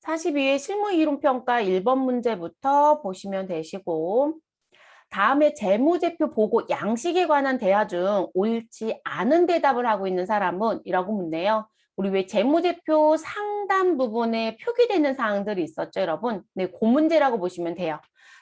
42회 실무이론평가 1번 문제부터 보시면 되시고, 다음에 재무제표 보고 양식에 관한 대화 중 옳지 않은 대답을 하고 있는 사람은 이라고 묻네요. 우리 왜 재무제표 상단 부분에 표기되는 사항들이 있었죠, 여러분? 네, 그 문제라고 보시면 돼요.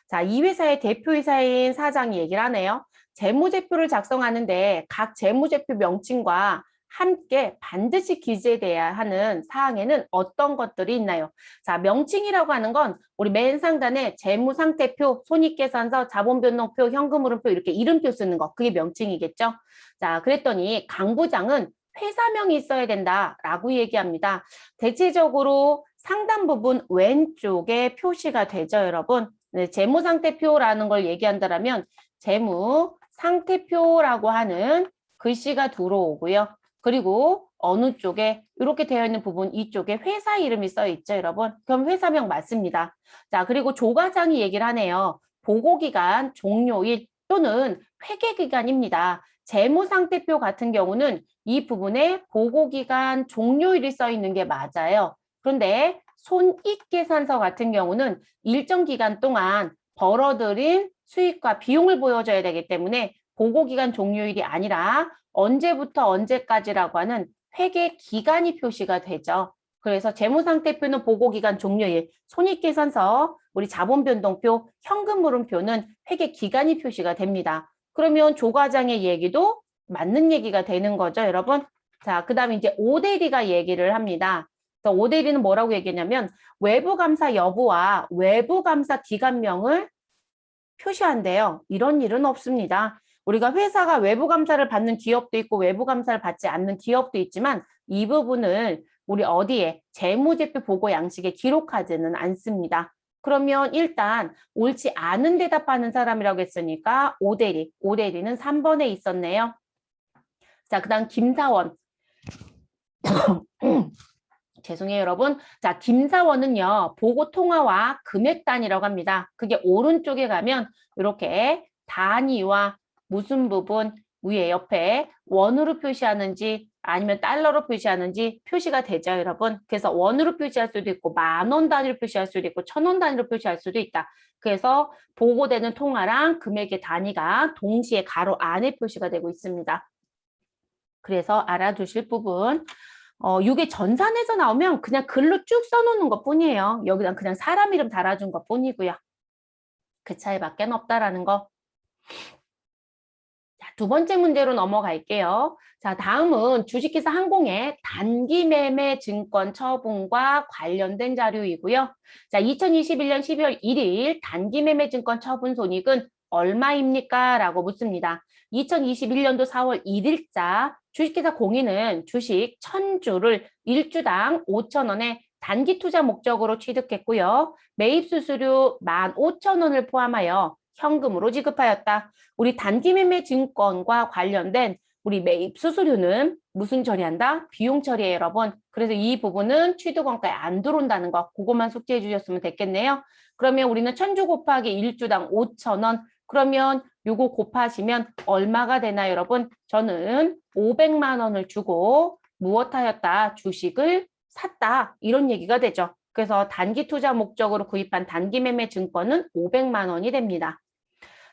자, 이 회사의 대표이사인 사장이 얘기를 하네요. 재무제표를 작성하는데 각 재무제표 명칭과 함께 반드시 기재돼야 하는 사항에는 어떤 것들이 있나요? 자, 명칭이라고 하는 건 우리 맨 상단에 재무상태표, 손익계산서, 자본변동표, 현금흐름표 이렇게 이름표 쓰는 거, 그게 명칭이겠죠? 자, 그랬더니 강 부장은 회사명이 있어야 된다라고 얘기합니다. 대체적으로 상단 부분 왼쪽에 표시가 되죠, 여러분? 네, 재무상태표라는 걸 얘기한다면 재무상태표라고 하는 글씨가 들어오고요. 그리고 어느 쪽에 이렇게 되어 있는 부분 이쪽에 회사 이름이 써 있죠, 여러분? 그럼 회사명 맞습니다. 자, 그리고 조 과장이 얘기를 하네요. 보고기간 종료일 또는 회계기간입니다. 재무상태표 같은 경우는 이 부분에 보고기간 종료일이 써 있는 게 맞아요. 그런데 손익계산서 같은 경우는 일정 기간 동안 벌어들인 수익과 비용을 보여줘야 되기 때문에 보고기간 종료일이 아니라 언제부터 언제까지라고 하는 회계 기간이 표시가 되죠. 그래서 재무상태표는 보고기간 종료일, 손익계산서, 우리 자본변동표, 현금흐름표는 회계 기간이 표시가 됩니다. 그러면 조 과장의 얘기도 맞는 얘기가 되는 거죠, 여러분. 자, 그 다음에 이제 오대리가 얘기를 합니다. 그래서 오대리는 뭐라고 얘기했냐면 외부감사 여부와 외부감사 기간명을 표시한대요. 이런 일은 없습니다. 우리가 회사가 외부 감사를 받는 기업도 있고 외부 감사를 받지 않는 기업도 있지만 이 부분을 우리 어디에 재무제표 보고 양식에 기록하지는 않습니다. 그러면 일단 옳지 않은 대답하는 사람이라고 했으니까 오대리, 오대리는 3번에 있었네요. 자, 그 다음 김사원. 죄송해요, 여러분. 자, 김사원은요, 보고 통화와 금액 단위라고 합니다. 그게 오른쪽에 가면 이렇게 단위와 무슨 부분 위에 옆에 원으로 표시하는지 아니면 달러로 표시하는지 표시가 되죠, 여러분. 그래서 원으로 표시할 수도 있고 10,000원 단위로 표시할 수도 있고 1,000원 단위로 표시할 수도 있다. 그래서 보고되는 통화랑 금액의 단위가 동시에 가로 안에 표시가 되고 있습니다. 그래서 알아두실 부분. 이게 전산에서 나오면 그냥 글로 쭉 써놓는 것 뿐이에요. 여기다 그냥 사람 이름 달아준 것 뿐이고요. 그 차이밖에 없다라는 거. 자, 두 번째 문제로 넘어갈게요. 자, 다음은 주식회사 항공의 단기 매매 증권 처분과 관련된 자료이고요. 자, 2021년 12월 1일 단기 매매 증권 처분 손익은 얼마입니까? 라고 묻습니다. 2021년도 4월 1일자 주식회사 공인은 주식 1,000주를 1주당 5,000원에 단기 투자 목적으로 취득했고요. 매입 수수료 15,000원을 포함하여 현금으로 지급하였다. 우리 단기 매매 증권과 관련된 우리 매입 수수료는 무슨 처리한다? 비용 처리예요, 여러분. 그래서 이 부분은 취득원가에 안 들어온다는 거, 그것만 숙지해 주셨으면 됐겠네요. 그러면 우리는 1,000주 곱하기 1주당 5,000원. 그러면 요거 곱하시면 얼마가 되나요, 여러분? 저는 500만 원을 주고 무엇하였다? 주식을 샀다. 이런 얘기가 되죠. 그래서 단기 투자 목적으로 구입한 단기 매매 증권은 500만 원이 됩니다.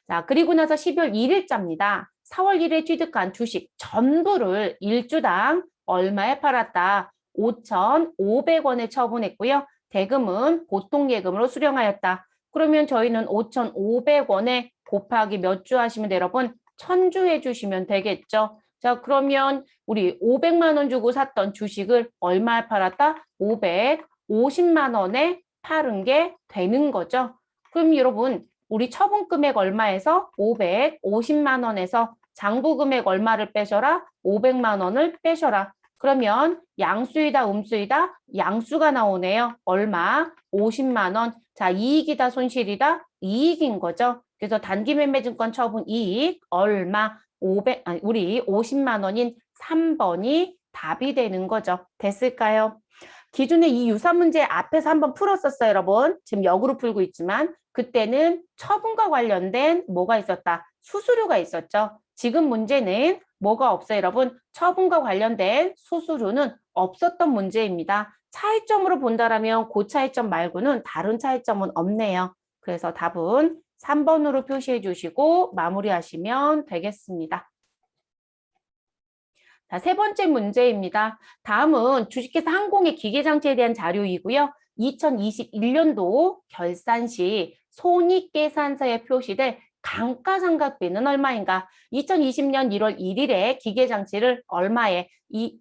자, 그리고 나서 12월 1일자입니다. 4월 1일에 취득한 주식 전부를 1주당 얼마에 팔았다? 5,500원에 처분했고요. 대금은 보통예금으로 수령하였다. 그러면 저희는 5,500원에 곱하기 몇 주 하시면 돼요, 여러분? 1,000주 해주시면 되겠죠. 자, 그러면 우리 500만 원 주고 샀던 주식을 얼마에 팔았다? 550만 원에 팔은 게 되는 거죠. 그럼 여러분, 우리 처분 금액 얼마에서 550만 원에서 장부 금액 얼마를 빼셔라? 500만 원을 빼셔라. 그러면 양수이다, 음수이다? 양수가 나오네요. 얼마? 50만 원. 자, 이익이다, 손실이다? 이익인 거죠. 그래서 단기 매매 증권 처분 이익 얼마? 우리 50만 원인 3번이 답이 되는 거죠. 됐을까요? 기존에 이 유사 문제 앞에서 한번 풀었었어요, 여러분. 지금 역으로 풀고 있지만 그때는 처분과 관련된 뭐가 있었다? 수수료가 있었죠. 지금 문제는 뭐가 없어요, 여러분? 처분과 관련된 수수료는 없었던 문제입니다. 차이점으로 본다라면 그 차이점 말고는 다른 차이점은 없네요. 그래서 답은 3번으로 표시해 주시고 마무리하시면 되겠습니다. 자, 세 번째 문제입니다. 다음은 주식회사 항공의 기계장치에 대한 자료이고요. 2021년도 결산 시 손익계산서에 표시될 감가상각비는 얼마인가? 2020년 1월 1일에 기계장치를 얼마에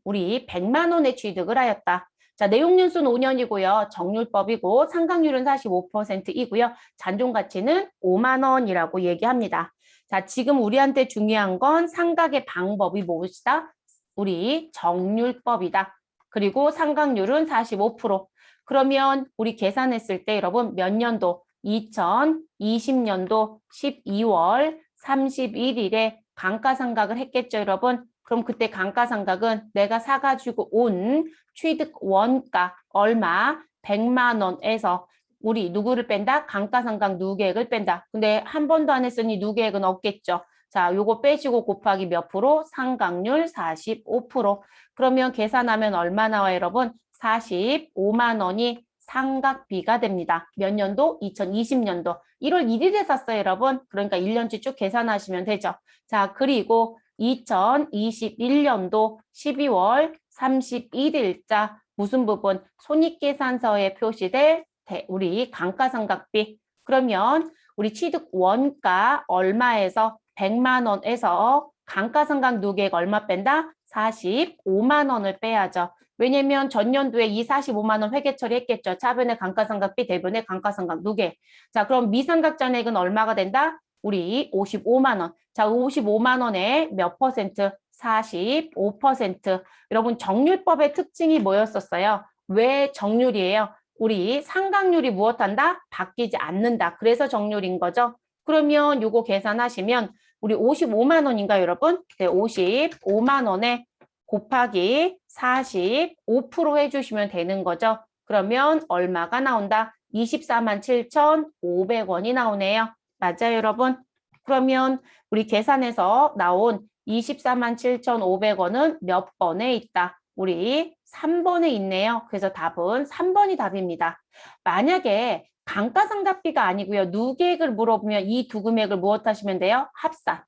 우리 100만 원에 취득을 하였다. 자, 내용연수는 5년이고요. 정률법이고 상각률은 45%이고요. 잔존가치는 5만 원이라고 얘기합니다. 자, 지금 우리한테 중요한 건 상각의 방법이 무엇이다? 우리 정률법이다. 그리고 상각률은 45%. 그러면 우리 계산했을 때 여러분 몇 년도? 2020년도 12월 31일에 감가상각을 했겠죠, 여러분? 그럼 그때 감가상각은 내가 사가지고 온 취득 원가 얼마? 100만 원에서 우리 누구를 뺀다? 감가상각 누계액을 뺀다. 근데 한 번도 안 했으니 누계액은 없겠죠. 자, 요거 빼시고 곱하기 몇 프로? 상각률 45%. 그러면 계산하면 얼마 나와요, 여러분? 45만 원이 상각비가 됩니다. 몇 년도? 2020년도 1월 1일에 샀어요, 여러분. 그러니까 1년치 쭉 계산하시면 되죠. 자, 그리고 2021년도 12월 31일자 무슨 부분? 손익계산서에 표시될 우리 감가상각비. 그러면 우리 취득 원가 얼마에서 100만 원에서 감가상각 누계액 얼마 뺀다? 45만 원을 빼야죠. 왜냐면 전년도에 이 45만 원 회계 처리했겠죠. 차변의 감가상각비, 대변의 감가상각 누계. 자, 그럼 미상각 잔액은 얼마가 된다? 우리 55만 원. 자, 55만 원에 몇 퍼센트? 45%. 여러분 정률법의 특징이 뭐였었어요? 왜 정률이에요? 우리 상각률이 무엇한다? 바뀌지 않는다. 그래서 정률인 거죠. 그러면 요거 계산하시면 우리 55만 원인가 여러분? 네, 55만 원에 곱하기 45% 해주시면 되는 거죠. 그러면 얼마가 나온다? 24만 7,500원이 나오네요. 맞아요, 여러분? 그러면 우리 계산해서 나온 24만 7,500원은 몇 번에 있다? 우리 3번에 있네요. 그래서 답은 3번이 답입니다. 만약에 감가상각비가 아니고요. 누계액을 물어보면 이 두 금액을 무엇 하시면 돼요? 합산.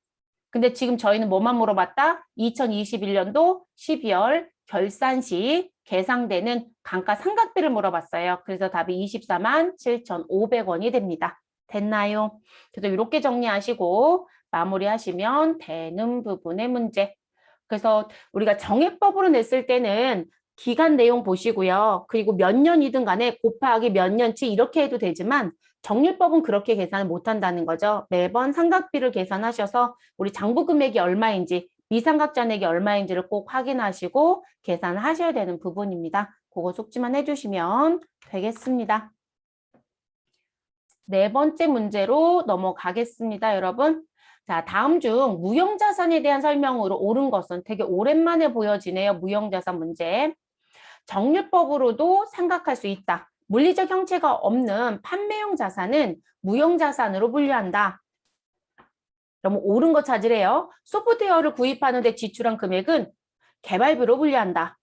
근데 지금 저희는 뭐만 물어봤다? 2021년도 12월 결산 시 계상되는 감가상각비를 물어봤어요. 그래서 답이 24만 7,500원이 됩니다. 됐나요? 그래서 이렇게 정리하시고 마무리하시면 되는 부분의 문제. 그래서 우리가 정액법으로 냈을 때는 기간 내용 보시고요. 그리고 몇 년이든 간에 곱하기 몇 년치 이렇게 해도 되지만 정률법은 그렇게 계산을 못한다는 거죠. 매번 상각비를 계산하셔서 우리 장부 금액이 얼마인지 미상각 잔액이 얼마인지를 꼭 확인하시고 계산하셔야 되는 부분입니다. 그거 속지만 해주시면 되겠습니다. 네 번째 문제로 넘어가겠습니다, 여러분. 자, 다음 중 무형자산에 대한 설명으로 옳은 것은 되게 오랜만에 보여지네요. 무형자산 문제. 정률법으로도 생각할 수 있다. 물리적 형체가 없는 판매용 자산은 무형자산으로 분류한다. 그럼 옳은 거 찾으래요. 소프트웨어를 구입하는데 지출한 금액은 개발비로 분류한다.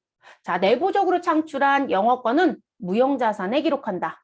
자, 내부적으로 창출한 영업권은 무형자산에 기록한다.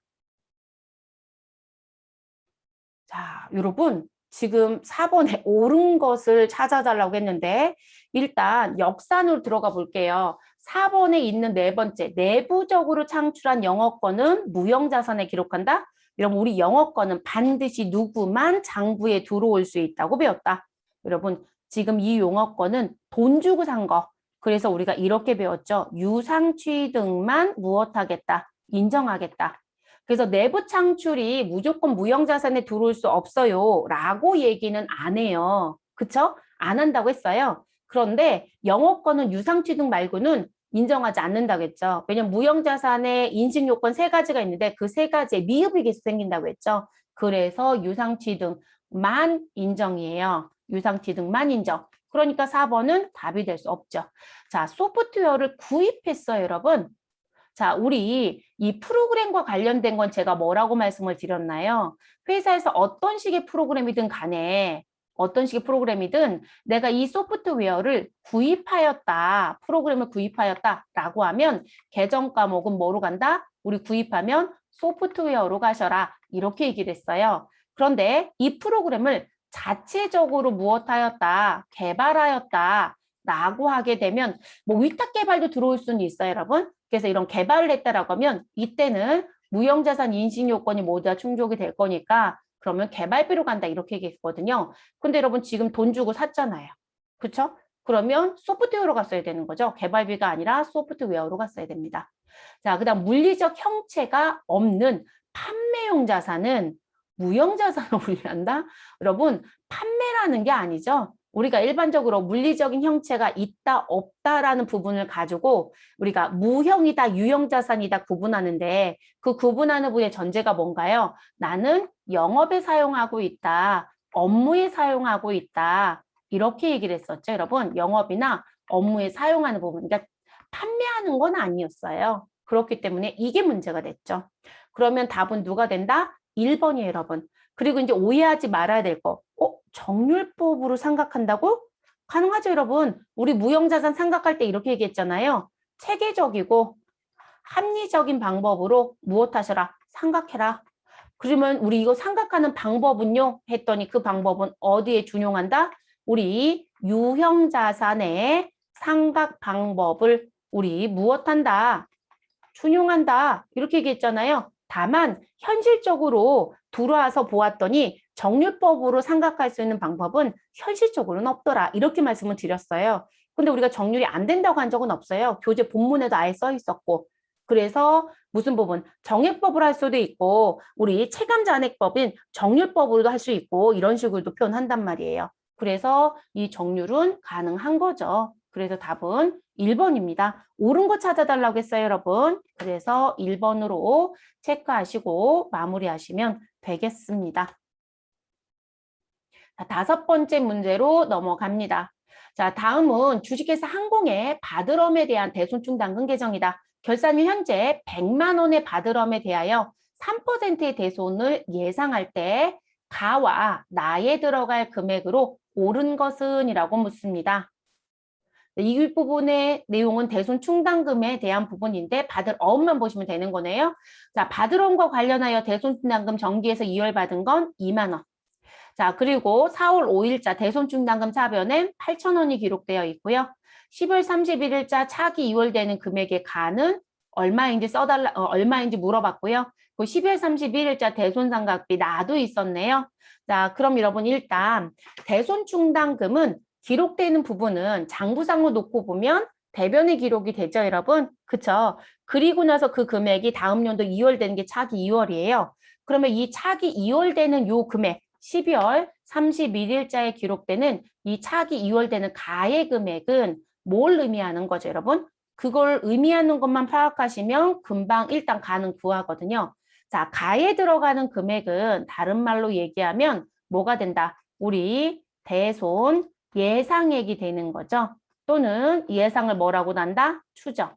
자, 여러분 지금 4번에 옳은 것을 찾아달라고 했는데 일단 역산으로 들어가 볼게요. 4번에 있는 네 번째, 내부적으로 창출한 영업권은 무형자산에 기록한다. 여러분 우리 영업권은 반드시 누구만 장부에 들어올 수 있다고 배웠다. 여러분 지금 이 영업권은 돈 주고 산 거. 그래서 우리가 이렇게 배웠죠. 유상취득만 무엇하겠다? 인정하겠다. 그래서 내부 창출이 무조건 무형자산에 들어올 수 없어요. 라고 얘기는 안 해요. 그쵸? 안 한다고 했어요. 그런데 영업권은 유상취득 말고는 인정하지 않는다고 했죠. 왜냐면 무형자산의 인식요건 세 가지가 있는데 그 세 가지에 미흡이 계속 생긴다고 했죠. 그래서 유상취득만 인정이에요. 유상취득만 인정. 그러니까 4번은 답이 될 수 없죠. 자, 소프트웨어를 구입했어요, 여러분. 자, 우리 이 프로그램과 관련된 건 제가 뭐라고 말씀을 드렸나요? 회사에서 어떤 식의 프로그램이든 간에 어떤 식의 프로그램이든 내가 이 소프트웨어를 구입하였다, 프로그램을 구입하였다라고 하면 계정 과목은 뭐로 간다? 우리 구입하면 소프트웨어로 가셔라. 이렇게 얘기를 했어요. 그런데 이 프로그램을 자체적으로 무엇하였다, 개발하였다 라고 하게 되면 뭐 위탁 개발도 들어올 수는 있어요, 여러분. 그래서 이런 개발을 했다라고 하면 이때는 무형자산 인식 요건이 모두 다 충족이 될 거니까 그러면 개발비로 간다 이렇게 얘기했거든요. 근데 여러분 지금 돈 주고 샀잖아요. 그렇죠? 그러면 소프트웨어로 갔어야 되는 거죠. 개발비가 아니라 소프트웨어로 갔어야 됩니다. 자, 그다음 물리적 형체가 없는 판매용 자산은 무형자산으로 분류한다? 여러분, 판매라는 게 아니죠. 우리가 일반적으로 물리적인 형체가 있다, 없다라는 부분을 가지고 우리가 무형이다, 유형자산이다 구분하는데 그 구분하는 부분의 전제가 뭔가요? 나는 영업에 사용하고 있다, 업무에 사용하고 있다. 이렇게 얘기를 했었죠, 여러분. 영업이나 업무에 사용하는 부분. 그러니까 판매하는 건 아니었어요. 그렇기 때문에 이게 문제가 됐죠. 그러면 답은 누가 된다? 1번이에요, 여러분. 그리고 이제 오해하지 말아야 될 거. 정률법으로 생각한다고? 가능하죠, 여러분. 우리 무형자산 생각할 때 이렇게 얘기했잖아요. 체계적이고 합리적인 방법으로 무엇하셔라? 생각해라. 그러면 우리 이거 생각하는 방법은요? 했더니 그 방법은 어디에 준용한다? 우리 유형자산의 생각 방법을 우리 무엇한다? 준용한다. 이렇게 얘기했잖아요. 다만 현실적으로 들어와서 보았더니 정률법으로 생각할 수 있는 방법은 현실적으로는 없더라. 이렇게 말씀을 드렸어요. 근데 우리가 정률이 안 된다고 한 적은 없어요. 교재 본문에도 아예 써 있었고. 그래서 무슨 부분? 정액법으로 할 수도 있고 우리 체감잔액법인 정률법으로도 할 수 있고 이런 식으로도 표현한단 말이에요. 그래서 이 정률은 가능한 거죠. 그래서 답은 1번입니다. 옳은 거 찾아달라고 했어요, 여러분. 그래서 1번으로 체크하시고 마무리하시면 되겠습니다. 자, 5번째 문제로 넘어갑니다. 자, 다음은 주식회사 항공의 바드럼에 대한 대손충당금 계정이다. 결산일 현재 100만 원의 바드럼에 대하여 3%의 대손을 예상할 때 가와 나에 들어갈 금액으로 옳은 것은? 이라고 묻습니다. 이 부분의 내용은 대손 충당금에 대한 부분인데 받을 어음만 보시면 되는 거네요. 자, 바드럼과 관련하여 대손 충당금 정기에서 이월받은 건 2만 원. 자, 그리고 4월 5일자 대손 충당금 차변엔 8천 원이 기록되어 있고요. 10월 31일자 차기 이월되는 금액의 가는 얼마인지 얼마인지 물어봤고요. 그 10월 31일자 대손 상각비 나도 있었네요. 자, 그럼 여러분 일단 대손 충당금은 기록되는 부분은 장부상으로 놓고 보면 대변에 기록이 되죠, 여러분? 그쵸? 그리고 나서 그 금액이 다음 연도 2월 되는 게 차기 2월이에요. 그러면 이 차기 2월 되는 요 금액, 12월 31일자에 기록되는 이 차기 2월 되는 가의 금액은 뭘 의미하는 거죠, 여러분? 그걸 의미하는 것만 파악하시면 금방 일단 가는 구하거든요. 자, 가에 들어가는 금액은 다른 말로 얘기하면 뭐가 된다? 우리 대손 예상액이 되는 거죠. 또는 예상을 뭐라고 난다? 추정.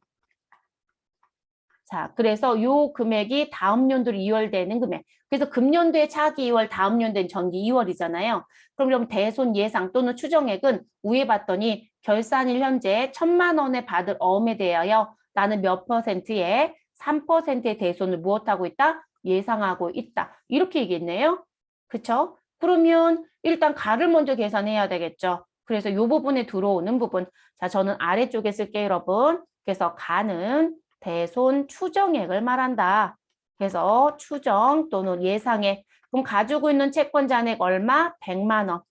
자, 그래서 요 금액이 다음 연도로 2월 되는 금액. 그래서 금년도에 차기 2월, 다음 연도엔 전기 2월이잖아요. 그럼 대손 예상 또는 추정액은 위에 봤더니 결산일 현재 1,000만 원에 받을 어음에 대하여 나는 몇 %의 3%의 대손을 무엇하고 있다? 예상하고 있다. 이렇게 얘기했네요. 그쵸? 그러면 일단 가를 먼저 계산해야 되겠죠. 그래서 이 부분에 들어오는 부분. 자, 저는 아래쪽에 쓸게요, 여러분. 그래서 가는 대손 추정액을 말한다. 그래서 추정 또는 예상액. 그럼 가지고 있는 채권 잔액 얼마? 100만 원.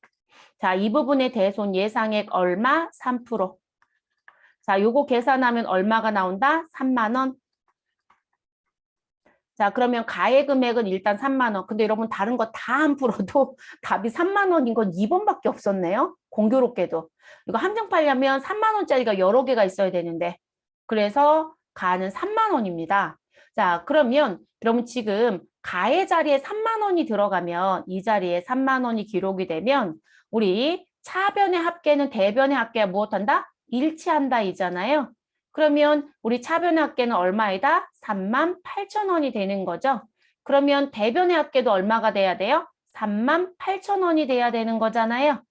자, 이 부분의 대손 예상액 얼마? 3%. 자, 요거 계산하면 얼마가 나온다? 3만 원. 자, 그러면 가액 금액은 일단 3만 원. 근데 여러분 다른 거 다 안 풀어도 답이 3만 원인 건 2번밖에 없었네요. 공교롭게도. 이거 함정팔려면 3만 원짜리가 여러 개가 있어야 되는데. 그래서 가는 3만 원입니다. 자, 그러면 여러분 지금 가의 자리에 3만 원이 들어가면 이 자리에 3만 원이 기록이 되면 우리 차변의 합계는 대변의 합계와 무엇한다? 일치한다 이잖아요. 그러면 우리 차변의 합계는 얼마이다? 38,000원이 되는 거죠. 그러면 대변의 합계도 얼마가 돼야 돼요? 38,000원이 돼야 되는 거잖아요.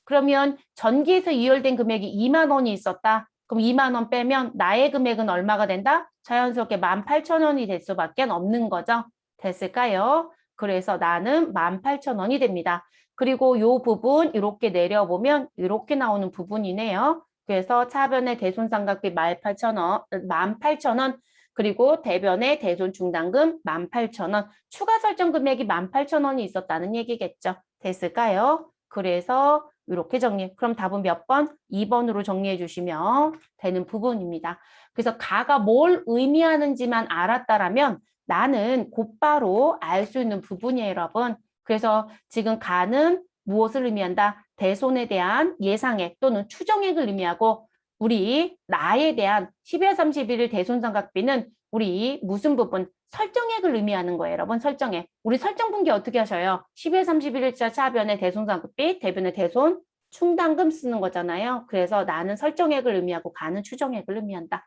그러면 전기에서 이월된 금액이 2만 원이 있었다. 그럼 2만 원 빼면 나의 금액은 얼마가 된다? 자연스럽게 18,000원이 될 수밖에 없는 거죠. 됐을까요? 그래서 나는 18,000원이 됩니다. 그리고 이 부분 이렇게 내려보면 이렇게 나오는 부분이네요. 그래서 차변의 대손삼각비 18,000원, 18,000원, 그리고 대변의 대손 중단금 18,000원, 추가 설정 금액이 18,000원이 있었다는 얘기겠죠. 됐을까요? 그래서 이렇게 정리. 그럼 답은 몇 번? 2번으로 정리해 주시면 되는 부분입니다. 그래서 가가 뭘 의미하는지만 알았다라면 나는 곧바로 알 수 있는 부분이에요, 여러분. 그래서 지금 가는 무엇을 의미한다? 대손에 대한 예상액 또는 추정액을 의미하고 우리 나에 대한 12월 31일 대손삼각비는 우리 무슨 부분? 설정액을 의미하는 거예요, 여러분. 설정액. 우리 설정 분기 어떻게 하셔요? 12월 31일자 차변의 대손삼각비, 대변의 대손, 충당금 쓰는 거잖아요. 그래서 나는 설정액을 의미하고 가는 추정액을 의미한다.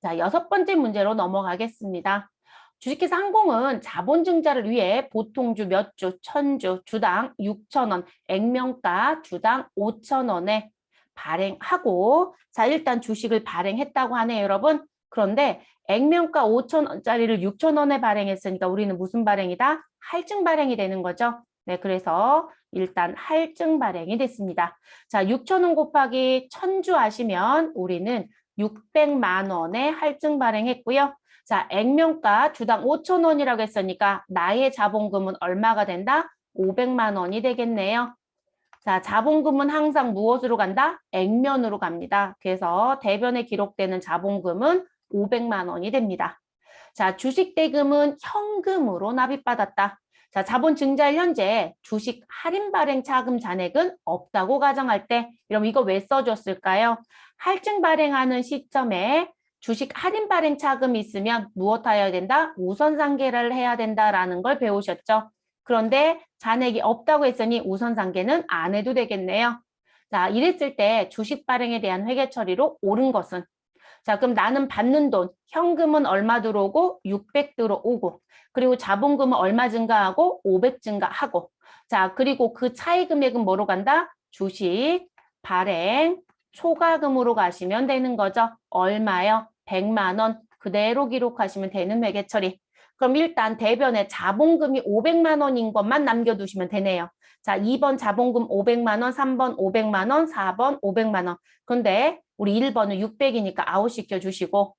자, 6번째 문제로 넘어가겠습니다. 주식회사 항공은 자본증자를 위해 보통주 몇 주, 1000주, 주당 6,000원, 액면가 주당 5,000원에 발행하고 자, 일단 주식을 발행했다고 하네요, 여러분. 그런데 액면가 5,000원짜리를 6,000원에 발행했으니까 우리는 무슨 발행이다? 할증 발행이 되는 거죠. 네, 그래서 일단 할증 발행이 됐습니다. 자, 6,000원 곱하기 1000주 하시면 우리는 600만 원에 할증 발행했고요. 자, 액면가 주당 5,000원이라고 했으니까 나의 자본금은 얼마가 된다? 500만 원이 되겠네요. 자, 자본금은 항상 무엇으로 간다? 액면으로 갑니다. 그래서 대변에 기록되는 자본금은 500만 원이 됩니다. 자, 주식 대금은 현금으로 납입받았다. 자, 자본 증자일 현재 주식 할인 발행 차금 잔액은 없다고 가정할 때, 그럼 이거 왜 써줬을까요? 할증 발행하는 시점에 주식 할인 발행 차금이 있으면 무엇 하여야 된다? 우선 상계를 해야 된다라는 걸 배우셨죠? 그런데 잔액이 없다고 했으니 우선 상계는 안 해도 되겠네요. 자, 이랬을 때 주식 발행에 대한 회계 처리로 옳은 것은 자, 그럼 나는 받는 돈, 현금은 얼마 들어오고 600 들어오고 그리고 자본금은 얼마 증가하고 500 증가하고 자, 그리고 그 차이 금액은 뭐로 간다? 주식, 발행, 초과금으로 가시면 되는 거죠. 얼마요? 100만 원. 그대로 기록하시면 되는 회계 처리. 그럼 일단 대변에 자본금이 500만 원인 것만 남겨두시면 되네요. 자, 2번 자본금 500만 원, 3번 500만 원, 4번 500만 원. 근데 우리 1번은 600이니까 아웃시켜 주시고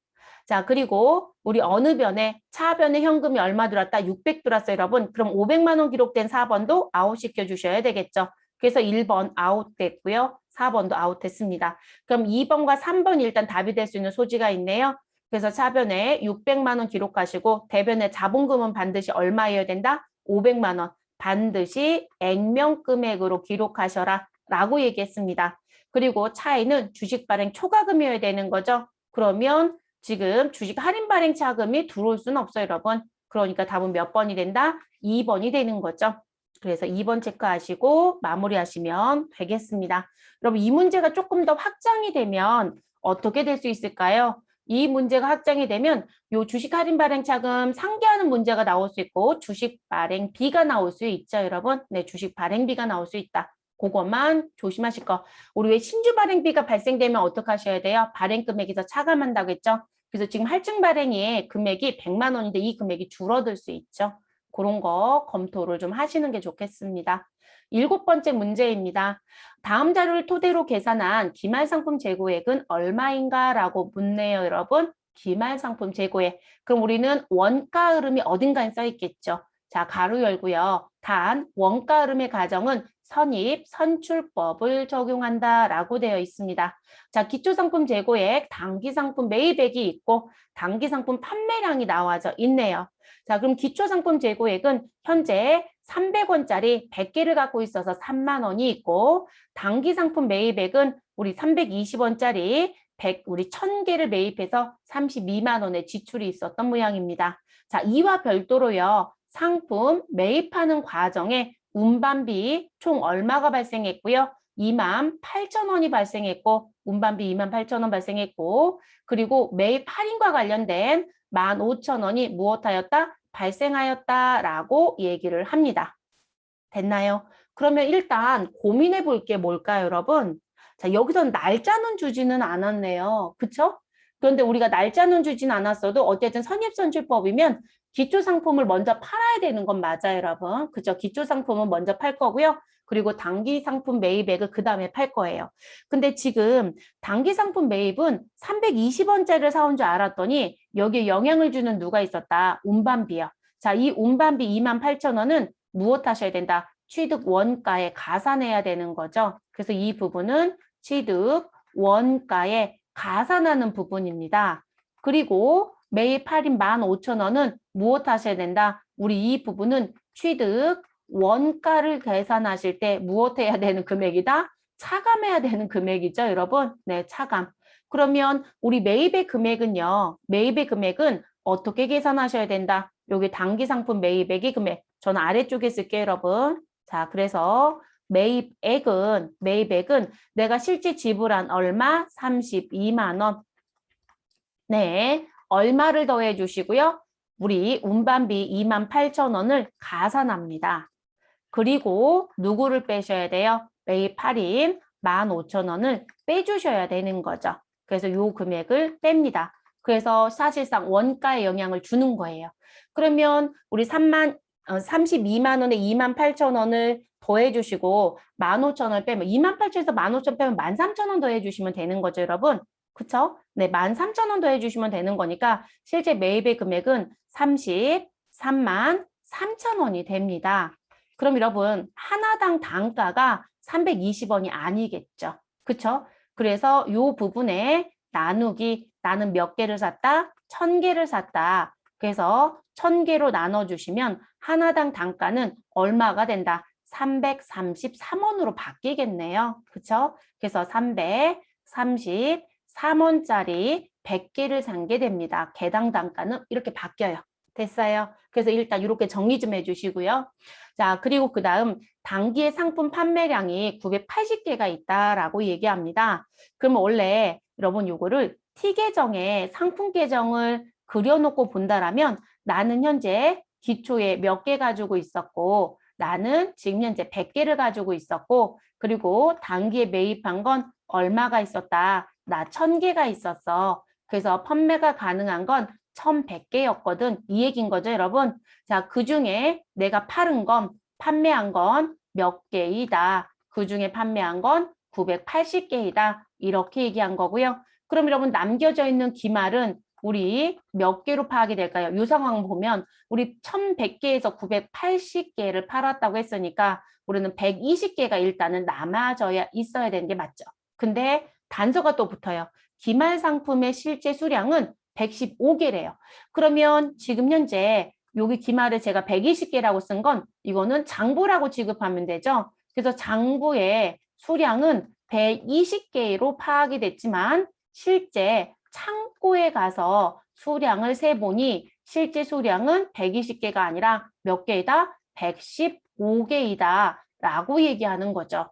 자, 그리고 우리 어느 변에 차변에 현금이 얼마 들었다? 600 들었어요, 여러분. 그럼 500만 원 기록된 4번도 아웃시켜 주셔야 되겠죠. 그래서 1번 아웃됐고요. 4번도 아웃됐습니다. 그럼 2번과 3번이 일단 답이 될 수 있는 소지가 있네요. 그래서 차변에 600만 원 기록하시고 대변에 자본금은 반드시 얼마여야 된다? 500만 원. 반드시 액면 금액으로 기록하셔라 라고 얘기했습니다. 그리고 차이는 주식 발행 초과금이어야 되는 거죠. 그러면 지금 주식 할인 발행 차금이 들어올 수는 없어요, 여러분. 그러니까 답은 몇 번이 된다? 2번이 되는 거죠. 그래서 2번 체크하시고 마무리하시면 되겠습니다. 여러분 이 문제가 조금 더 확장이 되면 어떻게 될 수 있을까요? 이 문제가 확장이 되면 요 주식 할인 발행 차금 상계하는 문제가 나올 수 있고 주식 발행비가 나올 수 있죠, 여러분. 네, 주식 발행비가 나올 수 있다. 그것만 조심하실 거. 우리 왜 신주 발행비가 발생되면 어떻게 하셔야 돼요? 발행 금액에서 차감한다고 했죠? 그래서 지금 할증 발행이 금액이 100만 원인데 이 금액이 줄어들 수 있죠. 그런 거 검토를 좀 하시는 게 좋겠습니다. 7번째 문제입니다. 다음 자료를 토대로 계산한 기말상품 재고액은 얼마인가? 라고 묻네요, 여러분. 기말상품 재고액. 그럼 우리는 원가 흐름이 어딘가에 써 있겠죠. 자, 가로 열고요. 단, 원가 흐름의 가정은 선입, 선출법을 적용한다라고 되어 있습니다. 자, 기초상품 재고액, 단기상품 매입액이 있고 단기상품 판매량이 나와져 있네요. 자, 그럼 기초상품 재고액은 현재 300원짜리 100개를 갖고 있어서 3만 원이 있고 단기상품 매입액은 우리 320원짜리 100, 우리 1000개를 매입해서 32만 원의 지출이 있었던 모양입니다. 자, 이와 별도로요. 상품 매입하는 과정에 운반비 총 얼마가 발생했고요. 28,000원이 발생했고 운반비 28,000원 발생했고 그리고 매입 할인과 관련된 15,000원이 무엇하였다? 발생하였다라고 얘기를 합니다. 됐나요? 그러면 일단 고민해 볼 게 뭘까요, 여러분? 자, 여기선 날짜는 주지는 않았네요. 그쵸? 그런데 우리가 날짜는 주진 않았어도 어쨌든 선입선출법이면 기초상품을 먼저 팔아야 되는 건 맞아요, 여러분. 그죠? 기초상품은 먼저 팔 거고요. 그리고 단기상품 매입액을 그 다음에 팔 거예요. 근데 지금 단기상품 매입은 320원짜리를 사온 줄 알았더니 여기에 영향을 주는 누가 있었다? 운반비요. 자, 이 운반비 28,000원은 무엇 하셔야 된다? 취득 원가에 가산해야 되는 거죠. 그래서 이 부분은 취득 원가에 가산하는 부분입니다. 그리고 매입 할인 15,000원은 무엇 하셔야 된다? 우리 이 부분은 취득 원가를 계산하실 때 무엇 해야 되는 금액이다? 차감해야 되는 금액이죠, 여러분. 네, 차감. 그러면 우리 매입의 금액은요. 매입의 금액은 어떻게 계산하셔야 된다? 여기 단기 상품 매입액의 금액. 저는 아래쪽에 쓸게요, 여러분. 자, 그래서 매입액은 내가 실제 지불한 얼마? 32만 원. 네, 얼마를 더해 주시고요. 우리 운반비 28,000원을 가산합니다. 그리고 누구를 빼셔야 돼요? 매입 할인 15,000원을 빼주셔야 되는 거죠. 그래서 요 금액을 뺍니다. 그래서 사실상 원가에 영향을 주는 거예요. 그러면 우리 32만 원에 28,000원을 더해 주시고 15,000원 빼면 28,000원에서 15,000원 빼면 13,000원 더해 주시면 되는 거죠, 여러분. 그쵸? 네, 13,000원 더해 주시면 되는 거니까 실제 매입의 금액은 33만 3천원이 됩니다. 그럼 여러분 하나당 단가가 320원이 아니겠죠. 그쵸? 그래서 요 부분에 나누기 나는 몇 개를 샀다? 1,000개를 샀다. 그래서 1,000개로 나눠주시면 하나당 단가는 얼마가 된다? 333원으로 바뀌겠네요. 그쵸? 그래서 333원짜리 100개를 산 게 됩니다. 개당 단가는 이렇게 바뀌어요. 됐어요? 그래서 일단 이렇게 정리 좀 해주시고요. 자, 그리고 그 다음 단기의 상품 판매량이 980개가 있다라고 얘기합니다. 그러면 원래 여러분 요거를 T 계정에 상품 계정을 그려놓고 본다라면 나는 현재 기초에 몇 개 가지고 있었고 나는 지금 현재 100개를 가지고 있었고 그리고 단기에 매입한 건 얼마가 있었다. 나 1,000개가 있었어. 그래서 판매가 가능한 건 1,100개였거든. 이 얘기인 거죠, 여러분. 자, 그중에 내가 판매한 건 몇 개이다. 그중에 판매한 건 980개이다. 이렇게 얘기한 거고요. 그럼 여러분 남겨져 있는 기말은 우리 몇 개로 파악이 될까요? 이 상황 보면 우리 1,100개에서 980개를 팔았다고 했으니까 우리는 120개가 일단은 남아져야 있어야 되는 게 맞죠. 근데 단서가 또 붙어요. 기말 상품의 실제 수량은 115개래요. 그러면 지금 현재 여기 기말에 제가 120개라고 쓴 건 이거는 장부라고 취급하면 되죠. 그래서 장부의 수량은 120개로 파악이 됐지만 실제 창고에 가서 수량을 세보니 실제 수량은 120개가 아니라 몇 개이다? 115개이다 라고 얘기하는 거죠.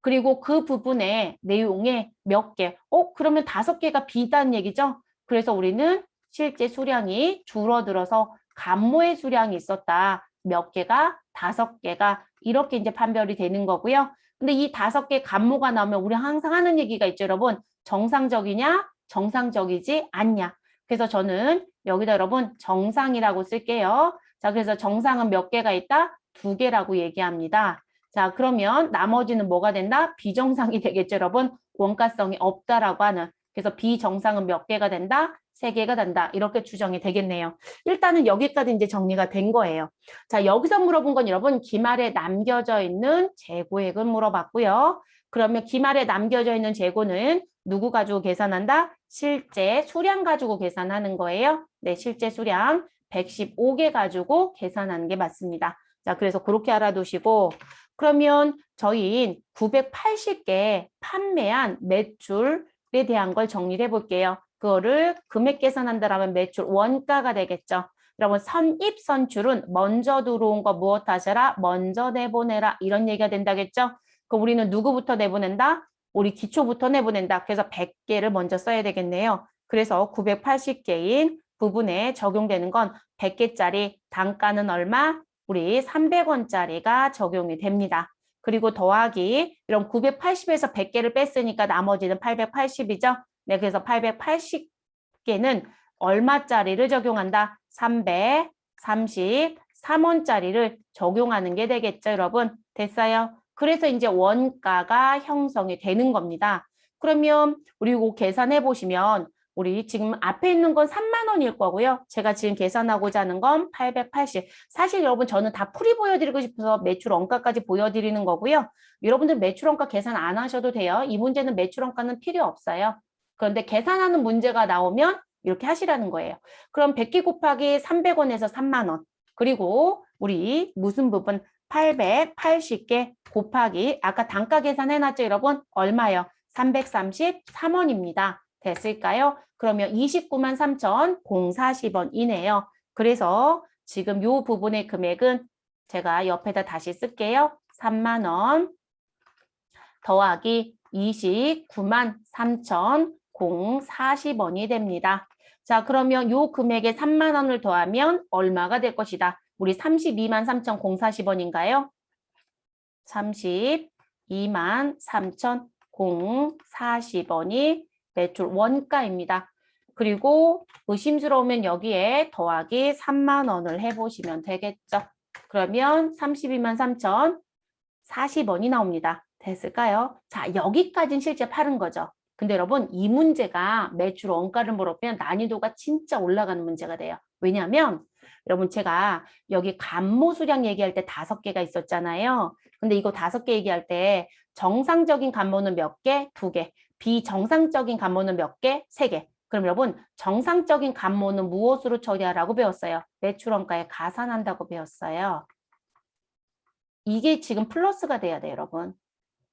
그리고 그 부분의 내용에 몇 개, 그러면 5개가 비단 얘기죠? 그래서 우리는 실제 수량이 줄어들어서 감모의 수량이 있었다. 몇 개가? 5개가 이렇게 이제 판별이 되는 거고요. 근데 이 5개 감모가 나오면 우리 항상 하는 얘기가 있죠, 여러분. 정상적이냐? 정상적이지 않냐? 그래서 저는 여기다 여러분 정상이라고 쓸게요. 자, 그래서 정상은 몇 개가 있다? 2개라고 얘기합니다. 자, 그러면 나머지는 뭐가 된다? 비정상이 되겠죠, 여러분? 원가성이 없다라고 하는. 그래서 비정상은 몇 개가 된다? 3개가 된다. 이렇게 추정이 되겠네요. 일단은 여기까지 이제 정리가 된 거예요. 자, 여기서 물어본 건 여러분 기말에 남겨져 있는 재고액을 물어봤고요. 그러면 기말에 남겨져 있는 재고는 누구 가지고 계산한다? 실제 수량 가지고 계산하는 거예요. 네, 실제 수량 115개 가지고 계산하는 게 맞습니다. 자, 그래서 그렇게 알아두시고 그러면 저희 980개 판매한 매출에 대한 걸 정리를 해볼게요. 그거를 금액 계산한다라면 매출 원가가 되겠죠. 여러분 선입선출은 먼저 들어온 거 무엇 하셔라? 먼저 내보내라. 이런 얘기가 된다겠죠? 그럼 우리는 누구부터 내보낸다? 우리 기초부터 내보낸다. 그래서 100개를 먼저 써야 되겠네요. 그래서 980개인 부분에 적용되는 건 100개짜리 단가는 얼마? 우리 300원짜리가 적용이 됩니다. 그리고 더하기 이런 980에서 100개를 뺐으니까 나머지는 880이죠. 네, 그래서 880개는 얼마짜리를 적용한다? 333원짜리를 적용하는 게 되겠죠, 여러분. 됐어요? 그래서 이제 원가가 형성이 되는 겁니다. 그러면 우리 이거 계산해 보시면 우리 지금 앞에 있는 건 3만 원일 거고요. 제가 지금 계산하고자 하는 건 880. 사실 여러분 저는 다 풀이 보여드리고 싶어서 매출 원가까지 보여드리는 거고요. 여러분들 매출 원가 계산 안 하셔도 돼요. 이 문제는 매출 원가는 필요 없어요. 그런데 계산하는 문제가 나오면 이렇게 하시라는 거예요. 그럼 100개 곱하기 300원에서 3만 원. 그리고 우리 무슨 부분 880개 곱하기 아까 단가 계산해놨죠, 여러분? 얼마요? 333원입니다. 됐을까요? 그러면 29만 3,040원이네요. 그래서 지금 요 부분의 금액은 제가 옆에다 다시 쓸게요. 3만 원 더하기 29만 3,040원이 됩니다. 자, 그러면 요 금액에 3만 원을 더하면 얼마가 될 것이다? 우리 32만 3,040원인가요? 32만 3,040원이 매출 원가입니다. 그리고 의심스러우면 여기에 더하기 3만 원을 해보시면 되겠죠. 그러면 32만 3,040원이 나옵니다. 됐을까요? 자, 여기까지는 실제 파는 거죠. 근데 여러분 이 문제가 매출 원가를 물어보면 난이도가 진짜 올라가는 문제가 돼요. 왜냐하면 여러분 제가 여기 감모 수량 얘기할 때 5개가 있었잖아요. 근데 이거 5개 얘기할 때 정상적인 감모는 몇 개? 2개. 비정상적인 감모는 몇 개? 3개. 그럼 여러분 정상적인 감모는 무엇으로 처리하라고 배웠어요? 매출 원가에 가산한다고 배웠어요. 이게 지금 플러스가 돼야 돼요, 여러분.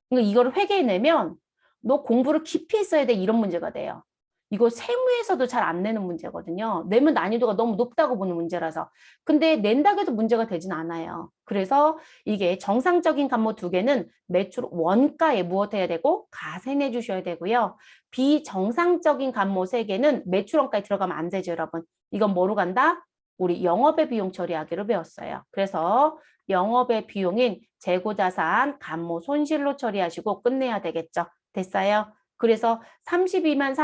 그러니까 이거를 회계해내면 너 공부를 깊이 했어야 돼 이런 문제가 돼요. 이거 세무에서도 잘 안 내는 문제거든요. 내면 난이도가 너무 높다고 보는 문제라서. 근데 낸다고 해도 문제가 되진 않아요. 그래서 이게 정상적인 감모 2개는 매출 원가에 무엇해야 되고 가산해 주셔야 되고요. 비정상적인 감모 3개는 매출 원가에 들어가면 안 되죠, 여러분. 이건 뭐로 간다? 우리 영업의 비용 처리하기로 배웠어요. 그래서 영업의 비용인 재고자산, 감모, 손실로 처리하시고 끝내야 되겠죠. 됐어요? 그래서 32만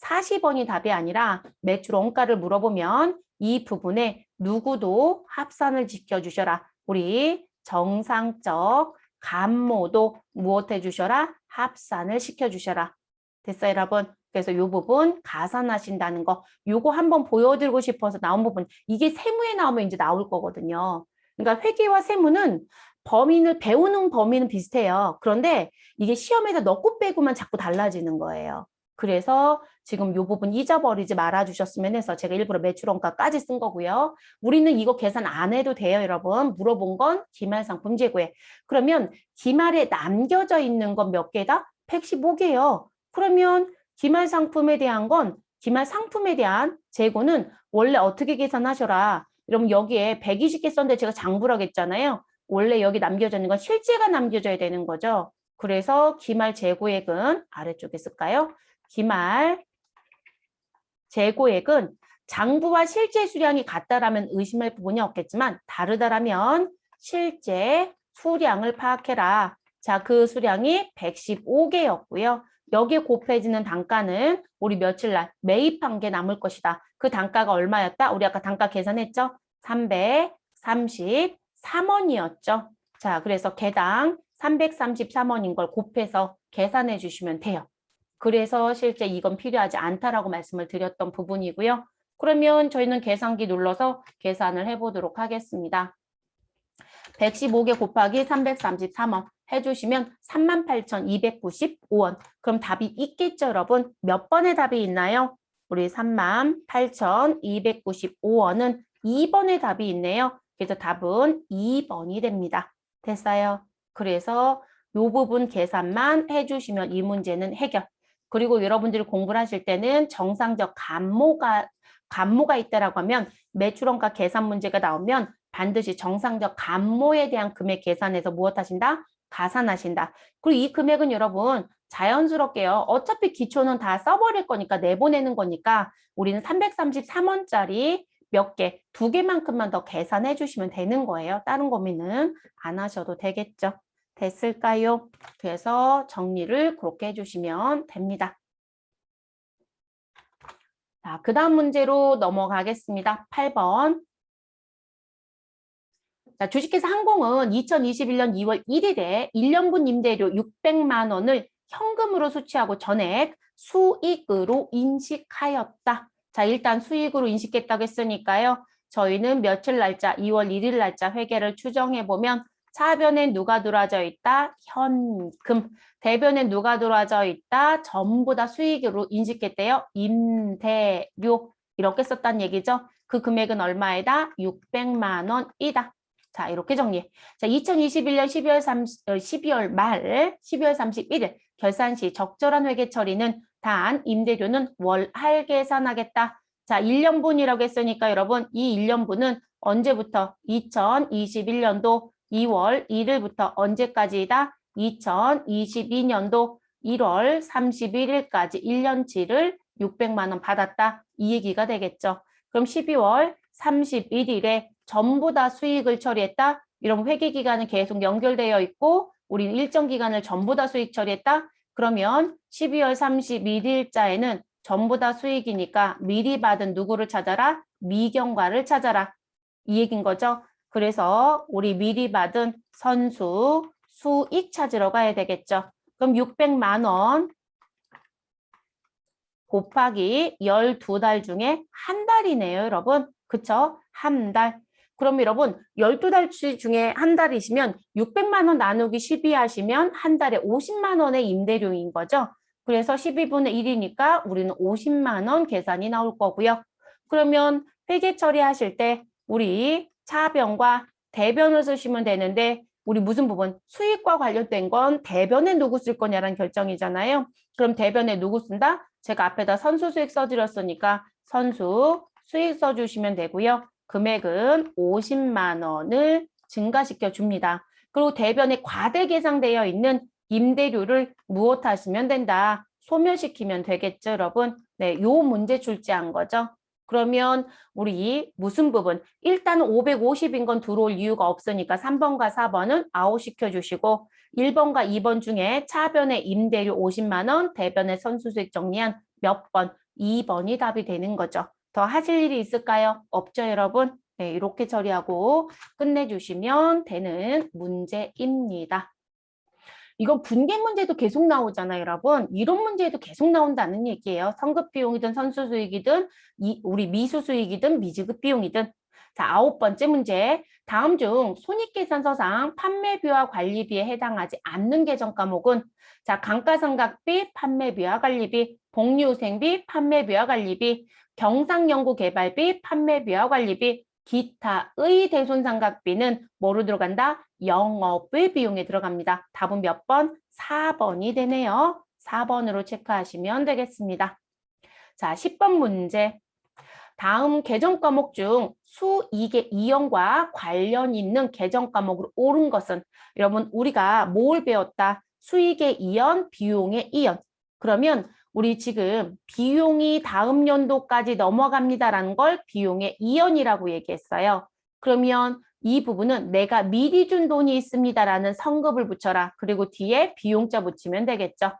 3,040원이 답이 아니라 매출 원가를 물어보면 이 부분에 누구도 합산을 지켜주셔라. 우리 정상적 감모도 무엇 해주셔라? 합산을 시켜주셔라. 됐어요, 여러분? 그래서 이 부분 가산하신다는 거 요거 한번 보여드리고 싶어서 나온 부분 이게 세무에 나오면 이제 나올 거거든요. 그러니까 회계와 세무는 범위를 배우는 범위는 비슷해요. 그런데 이게 시험에서 넣고 빼고만 자꾸 달라지는 거예요. 그래서 지금 이 부분 잊어버리지 말아 주셨으면 해서 제가 일부러 매출원가까지 쓴 거고요. 우리는 이거 계산 안 해도 돼요, 여러분. 물어본 건 기말상품 재고에. 그러면 기말에 남겨져 있는 건 몇 개다? 115개요. 그러면 기말상품에 대한 건 기말상품에 대한 재고는 원래 어떻게 계산하셔라. 그럼 여기에 120개 썼는데 제가 장부라고 했잖아요. 원래 여기 남겨져 있는 건 실제가 남겨져야 되는 거죠. 그래서 기말 재고액은 아래쪽에 쓸까요? 기말 재고액은 장부와 실제 수량이 같다라면 의심할 부분이 없겠지만 다르다라면 실제 수량을 파악해라. 자, 그 수량이 115개였고요. 여기에 곱해지는 단가는 우리 며칠 날 매입한 게 남을 것이다. 그 단가가 얼마였다? 우리 아까 단가 계산했죠? 333원이었죠. 자, 그래서 개당 333원인 걸 곱해서 계산해 주시면 돼요. 그래서 실제 이건 필요하지 않다라고 말씀을 드렸던 부분이고요. 그러면 저희는 계산기 눌러서 계산을 해보도록 하겠습니다. 115개 곱하기 333원 해주시면 38,295원. 그럼 답이 있겠죠, 여러분? 몇 번의 답이 있나요? 우리 38,295원은 2번의 답이 있네요. 그래서 답은 2번이 됩니다. 됐어요? 그래서 이 부분 계산만 해주시면 이 문제는 해결. 그리고 여러분들이 공부를 하실 때는 정상적 감모가 있다라고 하면 매출원가 계산 문제가 나오면 반드시 정상적 감모에 대한 금액 계산해서 무엇 하신다? 가산하신다. 그리고 이 금액은 여러분 자연스럽게요. 어차피 기초는 다 써버릴 거니까 내보내는 거니까 우리는 333원짜리 몇 개, 2개만큼만 더 계산해 주시면 되는 거예요. 다른 고민은 안 하셔도 되겠죠. 됐을까요? 그래서 정리를 그렇게 해주시면 됩니다. 자, 그 다음 문제로 넘어가겠습니다. 8번. 자, 주식회사 항공은 2021년 2월 1일에 1년분 임대료 600만 원을 현금으로 수취하고 전액 수익으로 인식하였다. 자, 일단 수익으로 인식했다고 했으니까요. 저희는 며칠 날짜, 2월 1일 날짜 회계를 추정해보면 차변에 누가 들어와져 있다? 현금. 대변에 누가 들어와져 있다? 전부 다 수익으로 인식했대요. 임대료. 이렇게 썼단 얘기죠. 그 금액은 얼마이다? 600만 원이다. 자, 이렇게 정리해. 자, 2021년 12월 말, 12월 31일 결산 시 적절한 회계 처리는 단 임대료는 월할 계산하겠다. 자, 1년분이라고 했으니까 여러분 이 1년분은 언제부터? 2021년도 2월 1일부터 언제까지이다? 2022년도 1월 31일까지 1년치를 600만 원 받았다. 이 얘기가 되겠죠. 그럼 12월 31일에 전부 다 수익을 처리했다. 이런 회계 기간은 계속 연결되어 있고 우리는 일정 기간을 전부 다 수익 처리했다. 그러면 12월 31일자에는 전부 다 수익이니까 미리 받은 누구를 찾아라? 미경과를 찾아라. 이 얘기인 거죠. 그래서 우리 미리 받은 선수 수익 찾으러 가야 되겠죠. 그럼 600만 원 곱하기 12달 중에 한 달이네요, 여러분. 그쵸? 한 달. 그럼 여러분 12달 중에 한 달이시면 600만 원 나누기 12 하시면 한 달에 50만 원의 임대료인 거죠. 그래서 12분의 1이니까 우리는 50만 원 계산이 나올 거고요. 그러면 회계 처리하실 때 우리 차변과 대변을 쓰시면 되는데 우리 무슨 부분? 수익과 관련된 건 대변에 누구 쓸 거냐라는 결정이잖아요. 그럼 대변에 누구 쓴다? 제가 앞에다 선수 수익 써드렸으니까 선수 수익 써주시면 되고요. 금액은 50만 원을 증가시켜 줍니다. 그리고 대변에 과대 계상되어 있는 임대료를 무엇하시면 된다? 소멸시키면 되겠죠, 여러분? 네, 요 문제 출제한 거죠. 그러면 우리 무슨 부분? 일단 550인 건 들어올 이유가 없으니까 3번과 4번은 아웃시켜 주시고 1번과 2번 중에 차변의 임대료 50만 원, 대변의 선수수익 정리한 몇 번? 2번이 답이 되는 거죠. 더 하실 일이 있을까요? 없죠, 여러분? 네, 이렇게 처리하고 끝내주시면 되는 문제입니다. 이건 분계 문제도 계속 나오잖아요, 여러분. 이론 문제도 계속 나온다는 얘기예요. 선급 비용이든 선수 수익이든 우리 미수 수익이든 미지급 비용이든. 자, 9번째 문제. 다음 중 손익계산서상 판매비와 관리비에 해당하지 않는 계정 과목은 자, 감가상각비, 판매비와 관리비, 복리후생비, 판매비와 관리비, 경상연구개발비, 판매비와 관리비, 기타의 대손상각비는 뭐로 들어간다? 영업의 비용에 들어갑니다. 답은 몇 번? 4번이 되네요. 4번으로 체크하시면 되겠습니다. 자, 10번 문제. 다음 계정 과목 중 수익의 이연과 관련 있는 계정 과목으로 옳은 것은 여러분 우리가 뭘 배웠다? 수익의 이연, 비용의 이연. 그러면 우리 지금 비용이 다음 연도까지 넘어갑니다라는 걸 비용의 이연이라고 얘기했어요. 그러면 이 부분은 내가 미리 준 돈이 있습니다라는 성급을 붙여라. 그리고 뒤에 비용자 붙이면 되겠죠.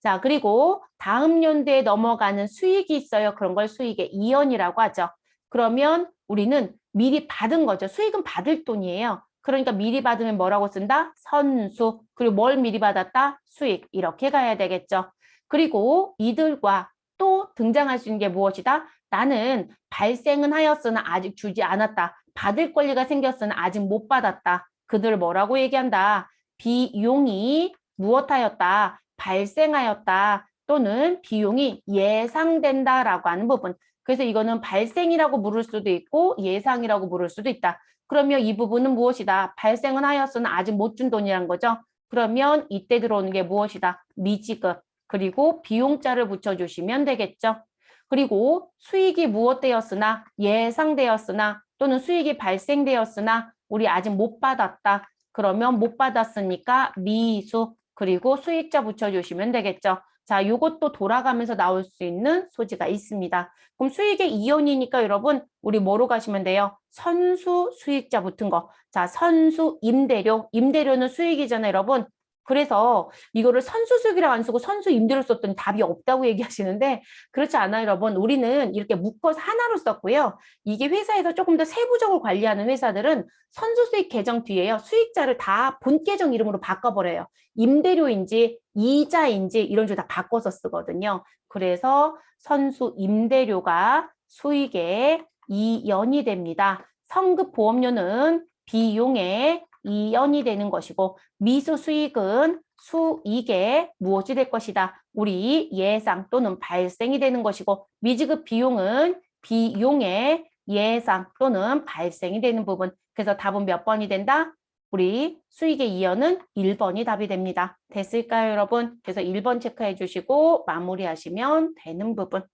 자, 그리고 다음 연도에 넘어가는 수익이 있어요. 그런 걸 수익의 이연이라고 하죠. 그러면 우리는 미리 받은 거죠. 수익은 받을 돈이에요. 그러니까 미리 받으면 뭐라고 쓴다? 선수. 그리고 뭘 미리 받았다? 수익. 이렇게 가야 되겠죠. 그리고 이들과 또 등장할 수 있는 게 무엇이다? 나는 발생은 하였으나 아직 주지 않았다. 받을 권리가 생겼으나 아직 못 받았다. 그들 뭐라고 얘기한다? 비용이 무엇하였다? 발생하였다. 또는 비용이 예상된다라고 하는 부분. 그래서 이거는 발생이라고 부를 수도 있고 예상이라고 부를 수도 있다. 그러면 이 부분은 무엇이다? 발생은 하였으나 아직 못 준 돈이란 거죠. 그러면 이때 들어오는 게 무엇이다? 미지급. 그리고 비용자를 붙여주시면 되겠죠. 그리고 수익이 무엇되었으나 예상되었으나 또는 수익이 발생되었으나 우리 아직 못 받았다. 그러면 못 받았으니까 미수 그리고 수익자 붙여주시면 되겠죠. 자, 요것도 돌아가면서 나올 수 있는 소지가 있습니다. 그럼 수익의 이연이니까 여러분, 우리 뭐로 가시면 돼요? 선수 수익자 붙은 거. 자, 선수 임대료. 임대료는 수익이잖아요, 여러분. 그래서 이거를 선수 수익이라고 안 쓰고 선수 임대료 썼더니 답이 없다고 얘기하시는데 그렇지 않아요, 여러분. 우리는 이렇게 묶어서 하나로 썼고요. 이게 회사에서 조금 더 세부적으로 관리하는 회사들은 선수 수익 계정 뒤에요. 수익자를 다 본 계정 이름으로 바꿔버려요. 임대료인지 이자인지 이런 줄 다 바꿔서 쓰거든요. 그래서 선수 임대료가 수익의 이연이 됩니다. 성급보험료는 비용의 이연이 되는 것이고 미수 수익은 수익의 무엇이 될 것이다. 우리 예상 또는 발생이 되는 것이고 미지급 비용은 비용의 예상 또는 발생이 되는 부분. 그래서 답은 몇 번이 된다? 우리 수익의 이연은 1번이 답이 됩니다. 됐을까요, 여러분? 그래서 1번 체크해 주시고 마무리하시면 되는 부분.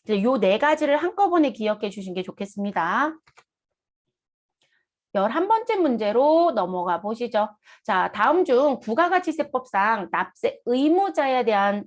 이제 요 네 가지를 한꺼번에 기억해 주신 게 좋겠습니다. 11번째 문제로 넘어가 보시죠. 자, 다음 중 부가가치세법상 납세 의무자에 대한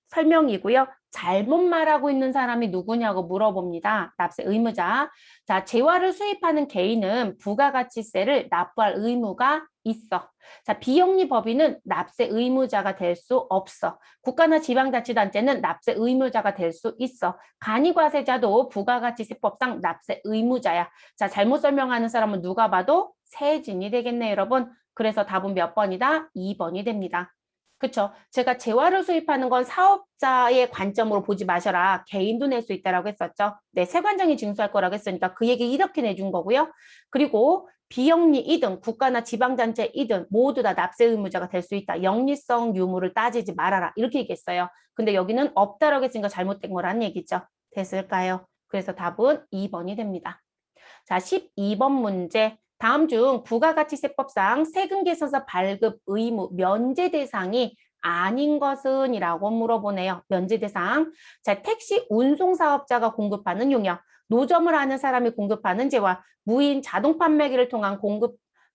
설명이고요. 잘못 말하고 있는 사람이 누구냐고 물어봅니다. 납세 의무자. 자, 재화를 수입하는 개인은 부가가치세를 납부할 의무가 있어. 자, 비영리 법인은 납세 의무자가 될 수 없어. 국가나 지방자치단체는 납세 의무자가 될 수 있어. 간이과세자도 부가가치세법상 납세 의무자야. 자, 잘못 설명하는 사람은 누가 봐도 세진이 되겠네요, 여러분. 그래서 답은 몇 번이다? 2번이 됩니다. 그렇죠. 제가 재화를 수입하는 건 사업자의 관점으로 보지 마셔라. 개인도 낼 수 있다라고 했었죠. 네, 세관장이 징수할 거라고 했으니까 그 얘기 이렇게 내준 거고요. 그리고 비영리이든 국가나 지방단체이든 모두 다 납세 의무자가 될 수 있다. 영리성 유무를 따지지 말아라. 이렇게 얘기했어요. 근데 여기는 없다라고 했으니까 잘못된 거란 얘기죠. 됐을까요? 그래서 답은 2번이 됩니다. 자, 12번 문제. 다음 중 부가가치세법상 세금계산서 발급 의무 면제 대상이 아닌 것은? 이라고 물어보네요. 면제 대상. 자, 택시 운송사업자가 공급하는 용역, 노점을 하는 사람이 공급하는 재화, 무인 자동 판매기를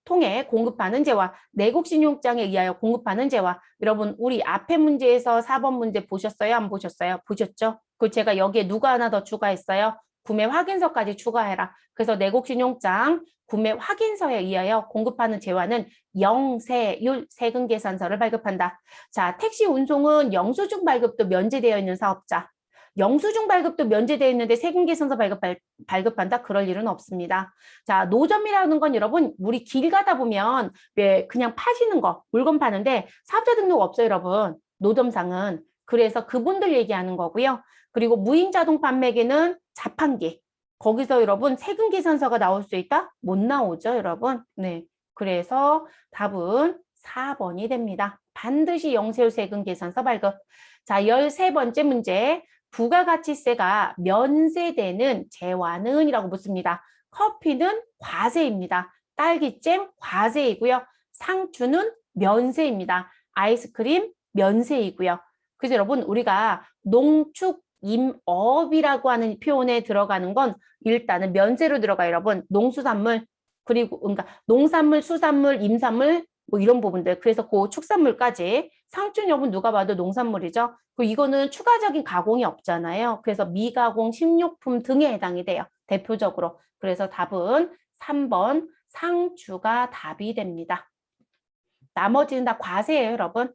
통해 공급하는 재화, 내국신용장에 의하여 공급하는 재화. 여러분, 우리 앞에 문제에서 4번 문제 보셨어요? 안 보셨어요? 보셨죠? 그 제가 여기에 누가 하나 더 추가했어요? 구매 확인서까지 추가해라. 그래서 내국신용장 구매 확인서에 의하여 공급하는 재화는 영세율 세금계산서를 발급한다. 자, 택시 운송은 영수증 발급도 면제되어 있는 사업자. 영수증 발급도 면제되어 있는데 세금계산서 발급한다? 그럴 일은 없습니다. 자, 노점이라는 건 여러분, 우리 길 가다 보면 왜 그냥 파시는 거, 물건 파는데 사업자 등록 없어요, 여러분. 노점상은. 그래서 그분들 얘기하는 거고요. 그리고 무인 자동 판매기는 자판기. 거기서 여러분 세금 계산서가 나올 수 있다? 못 나오죠, 여러분. 네. 그래서 답은 4번이 됩니다. 반드시 영세율 세금 계산서 발급. 자, 13번째 문제. 부가가치세가 면세되는 재화는? 이라고 묻습니다. 커피는 과세입니다. 딸기잼 과세이고요. 상추는 면세입니다. 아이스크림 면세이고요. 그래서 여러분 우리가 농축임업이라고 하는 표현에 들어가는 건 일단은 면세로 들어가요, 여러분. 농수산물 그리고 그러니까 농산물, 수산물, 임산물 뭐 이런 부분들. 그래서 그 축산물까지 상추는 여러분 누가 봐도 농산물이죠. 그 이거는 추가적인 가공이 없잖아요. 그래서 미가공, 식료품 등에 해당이 돼요. 대표적으로. 그래서 답은 3번 상추가 답이 됩니다. 나머지는 다 과세예요, 여러분.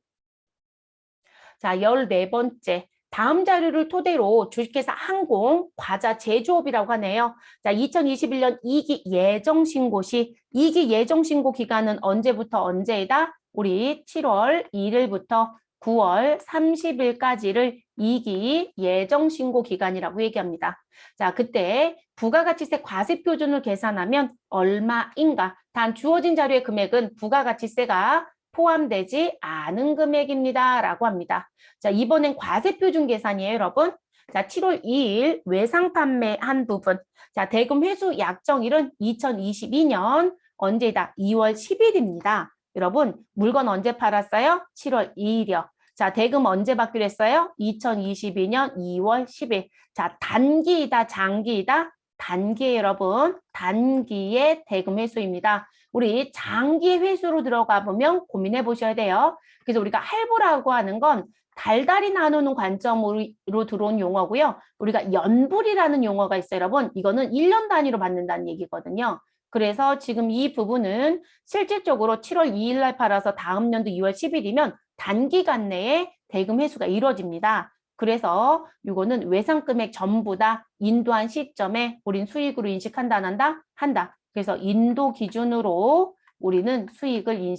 자, 14번째. 다음 자료를 토대로 주식회사 항공, 과자 제조업이라고 하네요. 자, 2021년 2기 예정신고 시, 2기 예정신고 기간은 언제부터 언제이다? 우리 7월 1일부터 9월 30일까지를 2기 예정신고 기간이라고 얘기합니다. 자, 그때 부가가치세 과세표준을 계산하면 얼마인가? 단 주어진 자료의 금액은 부가가치세가 포함되지 않은 금액입니다. 라고 합니다. 자, 이번엔 과세표준 계산이에요, 여러분. 자, 7월 2일 외상 판매한 부분. 자, 대금 회수 약정일은 2022년 언제다? 2월 10일입니다. 여러분, 물건 언제 팔았어요? 7월 2일이요. 자, 대금 언제 받기로 했어요? 2022년 2월 10일. 자, 단기이다, 장기이다? 단기에 여러분, 단기의 대금 회수입니다. 우리 장기 회수로 들어가 보면 고민해 보셔야 돼요. 그래서 우리가 할부라고 하는 건 달달이 나누는 관점으로 들어온 용어고요. 우리가 연불이라는 용어가 있어요, 여러분. 이거는 1년 단위로 받는다는 얘기거든요. 그래서 지금 이 부분은 실질적으로 7월 2일 날 팔아서 다음 연도 2월 10일이면 단기간 내에 대금 회수가 이루어집니다. 그래서 이거는 외상금액 전부 다 인도한 시점에 우린 수익으로 인식한다, 안 한다? 한다. 그래서 인도 기준으로 우리는 수익을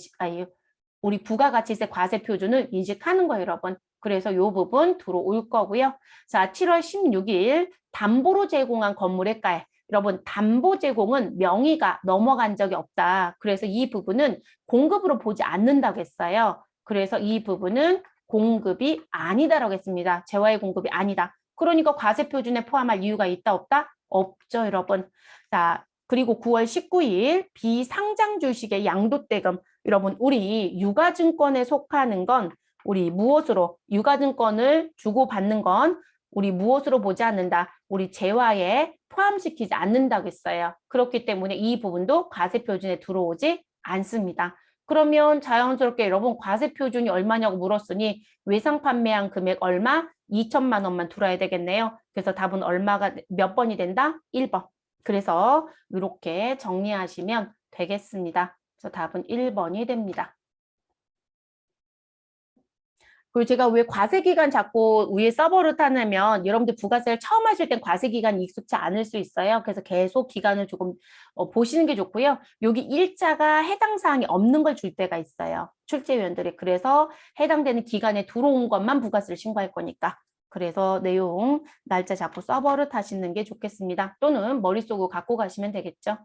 우리 부가가치세 과세 표준을 인식하는 거예요, 여러분. 그래서 이 부분 들어올 거고요. 자, 7월 16일 담보로 제공한 건물의 가액. 여러분, 담보 제공은 명의가 넘어간 적이 없다. 그래서 이 부분은 공급으로 보지 않는다고 했어요. 그래서 이 부분은 공급이 아니다라고 했습니다. 재화의 공급이 아니다. 그러니까 과세 표준에 포함할 이유가 있다, 없다? 없죠, 여러분. 자, 그리고 9월 19일 비상장 주식의 양도대금. 여러분, 우리 유가증권에 속하는 건 우리 무엇으로 유가증권을 주고받는 건 우리 무엇으로 보지 않는다. 우리 재화에 포함시키지 않는다고 했어요. 그렇기 때문에 이 부분도 과세 표준에 들어오지 않습니다. 그러면 자연스럽게 여러분 과세 표준이 얼마냐고 물었으니 외상 판매한 금액 얼마? 2천만 원만 들어야 되겠네요. 그래서 답은 얼마가 몇 번이 된다? 1번. 그래서 이렇게 정리하시면 되겠습니다. 그래서 답은 1번이 됩니다. 그리고 제가 왜 과세기간 자꾸 위에 서버를 타냐면 여러분들 부가세를 처음 하실 땐 과세기간이 익숙치 않을 수 있어요. 그래서 계속 기간을 조금 보시는 게 좋고요. 여기 일자가 해당 사항이 없는 걸 줄 때가 있어요. 출제위원들이. 그래서 해당되는 기간에 들어온 것만 부가세를 신고할 거니까. 그래서 내용, 날짜 잡고 서버를 타시는 게 좋겠습니다. 또는 머릿속으로 갖고 가시면 되겠죠.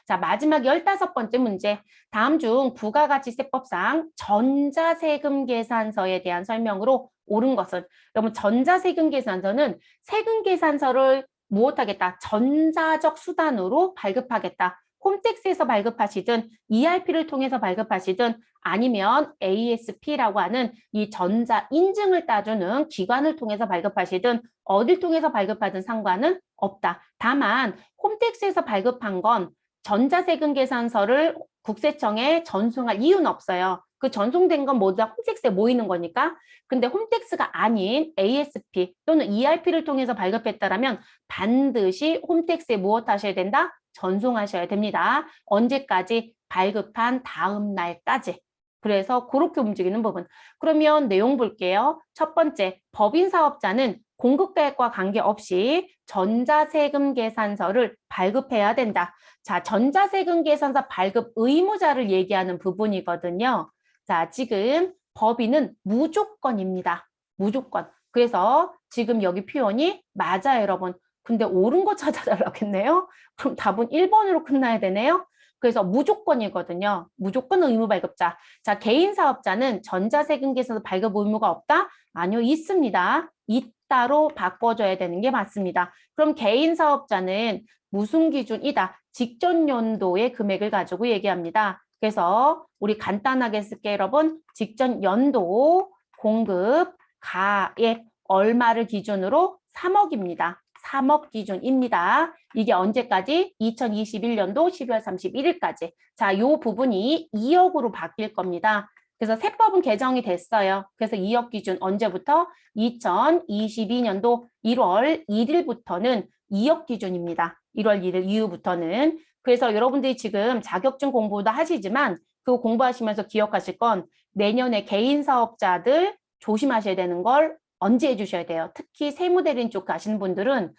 자, 마지막 15번째 문제. 다음 중 부가가치세법상 전자세금 계산서에 대한 설명으로 옳은 것은 여러분 전자세금 계산서는 세금 계산서를 무엇하겠다? 전자적 수단으로 발급하겠다. 홈택스에서 발급하시든 ERP를 통해서 발급하시든 아니면 ASP라고 하는 이 전자 인증을 따주는 기관을 통해서 발급하시든 어딜 통해서 발급하든 상관은 없다. 다만 홈택스에서 발급한 건 전자세금 계산서를 국세청에 전송할 이유는 없어요. 그 전송된 건 모두 다 홈택스에 모이는 거니까. 근데 홈택스가 아닌 ASP 또는 ERP를 통해서 발급했다라면 반드시 홈택스에 무엇 하셔야 된다? 전송하셔야 됩니다. 언제까지? 발급한 다음 날까지. 그래서 그렇게 움직이는 부분. 그러면 내용 볼게요. 첫 번째, 법인 사업자는 공급가액과 관계없이 전자세금 계산서를 발급해야 된다. 자, 전자세금 계산서 발급 의무자를 얘기하는 부분이거든요. 자, 지금 법인은 무조건입니다. 무조건. 그래서 지금 여기 표현이 맞아요, 여러분. 근데 옳은 거 찾아달라고 했네요. 그럼 답은 1번으로 끝나야 되네요. 그래서 무조건이거든요. 무조건 의무 발급자. 자, 개인 사업자는 전자세금 계산서 발급 의무가 없다? 아니요, 있습니다. 있다로 바꿔줘야 되는 게 맞습니다. 그럼 개인 사업자는 무슨 기준이다? 직전 연도의 금액을 가지고 얘기합니다. 그래서 우리 간단하게 쓸게요, 여러분. 직전 연도 공급 가액 얼마를 기준으로 3억입니다. 3억 기준입니다. 이게 언제까지? 2021년도 12월 31일까지. 자, 이 부분이 2억으로 바뀔 겁니다. 그래서 세법은 개정이 됐어요. 그래서 2억 기준 언제부터? 2022년도 1월 1일부터는 2억 기준입니다. 1월 1일 이후부터는. 그래서 여러분들이 지금 자격증 공부도 하시지만 그거 공부하시면서 기억하실 건 내년에 개인 사업자들 조심하셔야 되는 걸 언제 해주셔야 돼요. 특히 세무대리인 쪽 가시는 분들은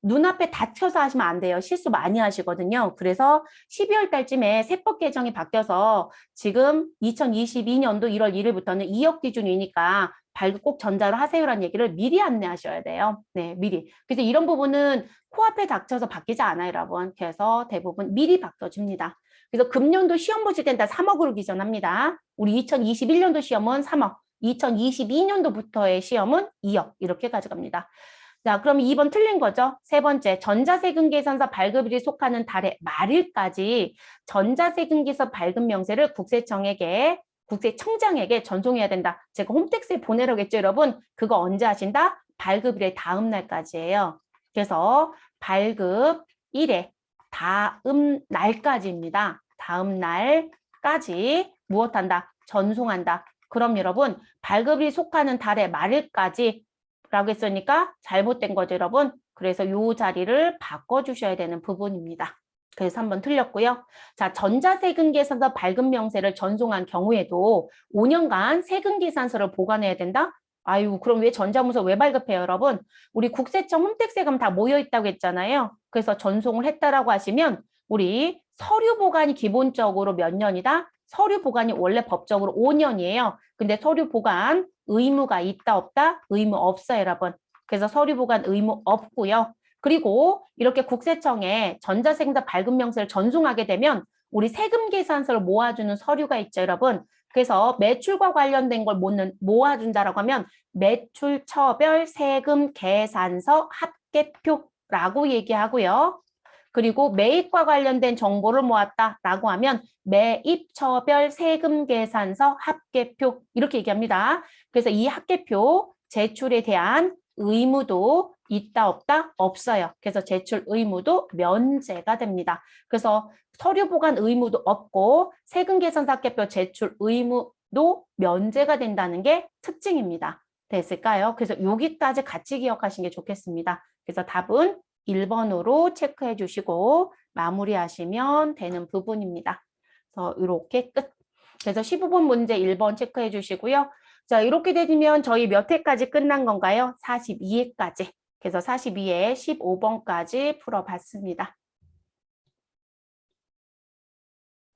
눈앞에 닥쳐서 하시면 안 돼요. 실수 많이 하시거든요. 그래서 12월 달쯤에 세법 개정이 바뀌어서 지금 2022년도 1월 1일부터는 2억 기준이니까 발급 꼭 전자로 하세요라는 얘기를 미리 안내하셔야 돼요. 네, 미리. 그래서 이런 부분은 코앞에 닥쳐서 바뀌지 않아요, 여러분. 그래서 대부분 미리 바뀌어줍니다. 그래서 금년도 시험 보실 땐 다 3억으로 기준합니다. 우리 2021년도 시험은 3억. 2022년도부터의 시험은 2억 이렇게 가져갑니다. 자, 그럼 2번 틀린 거죠. 세 번째, 전자세금 계산서 발급일이 속하는 달의 말일까지 전자세금 계산서 발급 명세를 국세청장에게 전송해야 된다. 제가 홈택스에 보내라고 했죠, 여러분. 그거 언제 하신다? 발급일의 다음 날까지예요. 그래서 발급일의 다음 날까지입니다. 다음 날까지 무엇한다? 전송한다. 그럼 여러분 발급이 속하는 달의 말일까지 라고 했으니까 잘못된 거죠, 여러분. 그래서 요 자리를 바꿔주셔야 되는 부분입니다. 그래서 한번 틀렸고요. 자, 전자세금계산서 발급 명세를 전송한 경우에도 5년간 세금계산서를 보관해야 된다? 아유, 그럼 왜 전자문서 왜 발급해요, 여러분? 우리 국세청 홈택세금 다 모여 있다고 했잖아요. 그래서 전송을 했다라고 하시면 우리 서류 보관이 기본적으로 몇 년이다? 서류 보관이 원래 법적으로 5년이에요. 근데 서류 보관 의무가 있다 없다? 의무 없어요, 여러분. 그래서 서류 보관 의무 없고요. 그리고 이렇게 국세청에 전자세금서 발급 명세를 전송하게 되면 우리 세금 계산서를 모아주는 서류가 있죠, 여러분. 그래서 매출과 관련된 걸 모아준다라고 하면 매출처별 세금 계산서 합계표라고 얘기하고요. 그리고 매입과 관련된 정보를 모았다라고 하면 매입처별 세금계산서 합계표 이렇게 얘기합니다. 그래서 이 합계표 제출에 대한 의무도 있다 없다? 없어요. 그래서 제출 의무도 면제가 됩니다. 그래서 서류 보관 의무도 없고 세금계산서 합계표 제출 의무도 면제가 된다는 게 특징입니다. 됐을까요? 그래서 여기까지 같이 기억하시는 게 좋겠습니다. 그래서 답은 1번으로 체크해 주시고 마무리하시면 되는 부분입니다. 그래서 이렇게 끝. 그래서 15번 문제 1번 체크해 주시고요. 자, 이렇게 되면 저희 몇 회까지 끝난 건가요? 42회까지. 그래서 42회 15번까지 풀어봤습니다.